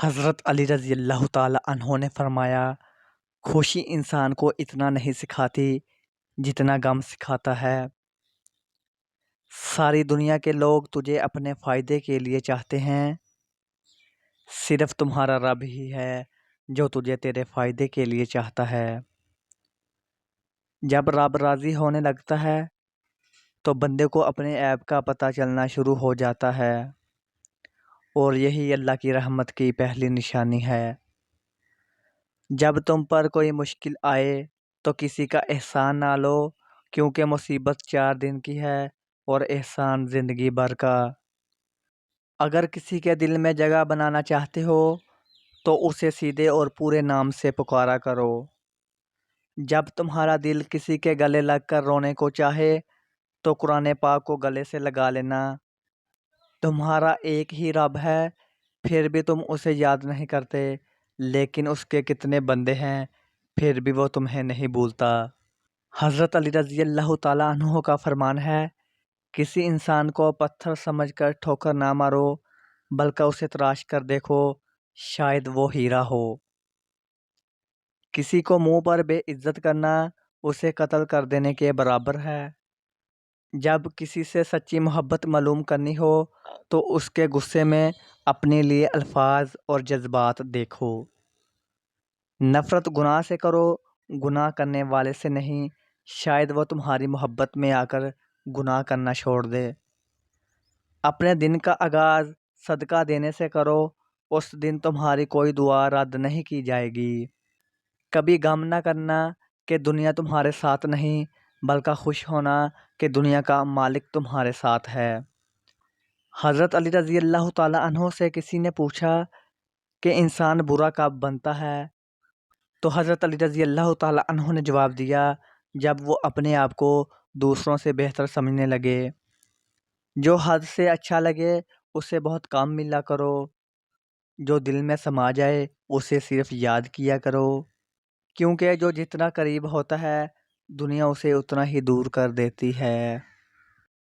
حضرت علی رضی اللہ تعالیٰ عنہ نے فرمایا، خوشی انسان کو اتنا نہیں سکھاتی جتنا غم سکھاتا ہے۔ ساری دنیا کے لوگ تجھے اپنے فائدے کے لیے چاہتے ہیں، صرف تمہارا رب ہی ہے جو تجھے تیرے فائدے کے لیے چاہتا ہے۔ جب رب راضی ہونے لگتا ہے تو بندے کو اپنے عیب کا پتہ چلنا شروع ہو جاتا ہے، اور یہی اللہ کی رحمت کی پہلی نشانی ہے۔ جب تم پر کوئی مشکل آئے تو کسی کا احسان نہ لو، کیونکہ مصیبت 4 دن کی ہے اور احسان زندگی بھر کا۔ اگر کسی کے دل میں جگہ بنانا چاہتے ہو تو اسے سیدھے اور پورے نام سے پکارا کرو۔ جب تمہارا دل کسی کے گلے لگ کر رونے کو چاہے تو قرآن پاک کو گلے سے لگا لینا۔ تمہارا ایک ہی رب ہے، پھر بھی تم اسے یاد نہیں کرتے، لیکن اس کے کتنے بندے ہیں، پھر بھی وہ تمہیں نہیں بھولتا۔ حضرت علی رضی اللہ تعالیٰ عنہ کا فرمان ہے، کسی انسان کو پتھر سمجھ کر ٹھوکر نہ مارو، بلکہ اسے تراش کر دیکھو، شاید وہ ہیرا ہو۔ کسی کو منہ پر بے عزت کرنا اسے قتل کر دینے کے برابر ہے۔ جب کسی سے سچی محبت معلوم کرنی ہو تو اس کے غصے میں اپنے لیے الفاظ اور جذبات دیکھو۔ نفرت گناہ سے کرو، گناہ کرنے والے سے نہیں، شاید وہ تمہاری محبت میں آ کر گناہ کرنا چھوڑ دے۔ اپنے دن کا آغاز صدقہ دینے سے کرو، اس دن تمہاری کوئی دعا رد نہیں کی جائے گی۔ کبھی غم نہ کرنا کہ دنیا تمہارے ساتھ نہیں، بلکہ خوش ہونا کہ دنیا کا مالک تمہارے ساتھ ہے۔ حضرت علی رضی اللہ تعالیٰ عنہ سے کسی نے پوچھا کہ انسان برا کب بنتا ہے؟ تو حضرت علی رضی اللہ تعالیٰ عنہ نے جواب دیا، جب وہ اپنے آپ کو دوسروں سے بہتر سمجھنے لگے۔ جو حد سے اچھا لگے اسے بہت کام ملا کرو، جو دل میں سما جائے اسے صرف یاد کیا کرو، کیونکہ جو جتنا قریب ہوتا ہے دنیا اسے اتنا ہی دور کر دیتی ہے۔